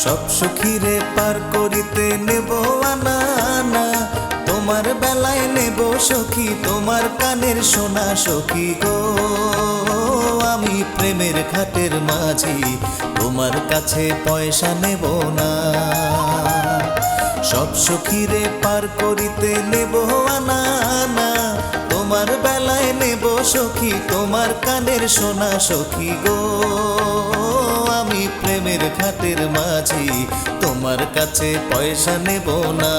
সব সখীরে পার করিতে নেব আনা আনা, তোমার বেলায় নেব সখী তোমার কানের সোনা সখী গো। আমি প্রেমের ঘাটের মাঝি, তোমার কাছে পয়সা নেব না। সব সখীরে পার করিতে নেব আনা আনা, তোমার বেলায় নেব সখী তোমার কানের সোনা সখী গো। আমি প্রেমের ঘাটের মাঝি, তোমার কাছে পয়সা নেব না।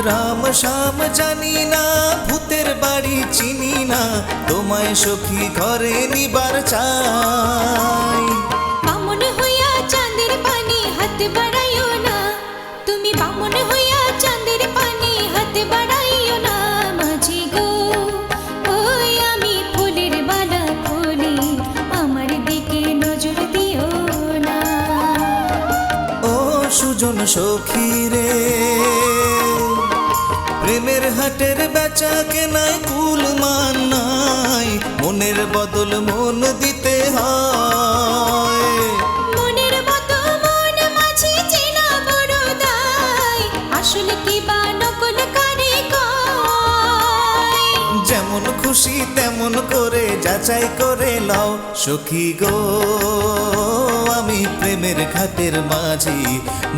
রাম শ্যাম জানি না, ভূতের বাড়ি চিনি না, তোমায় সখী ঘরে নিবার চাই। বামন হইয়া চাঁদের পানি হাত বাড়াইও না, তুমি বামন হইয়া চাঁদের পানি হাত বাড়াইও না। মাঝি গো ওই আমি ফুলের বালা ফুলি, আমার দিকে নজর দিও না। ও সুজন সখী রে, প্রেমের হাটের বেচা কেনায় কুল মান নাই, মনের বদল মন দিতে হয়। মনের মতো মন মাঝি চেনা বড় দায়, আসলে কি বা নকল কারে কয়। যেমন খুশি তেমন করে যাচাই করে লও সখী গো। আমি প্রেমের ঘাটের মাঝি,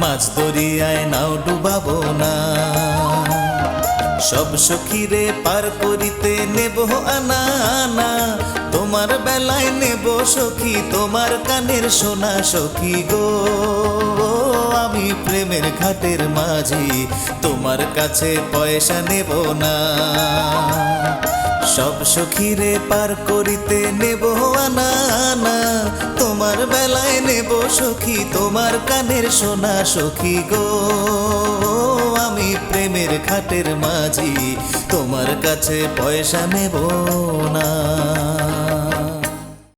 মাছ দরিয়ায় নাও ডুবাবো না। সব সখীরে পার করিতে নেব আনা আনা, তোমার বেলায় নেব সখী তোমার কানের সোনা সখী গো। আমি প্রেমের ঘাটের মাঝি, তোমার কাছে পয়সা নেব না। সব সখীরে পার করিতে নেব আনা আনা, তোমার বেলায় নেব সখী তোমার কানের সোনা সখী গো। আমি প্রেমের ঘাটের মাঝি, তোমার কাছে পয়সা নেব না।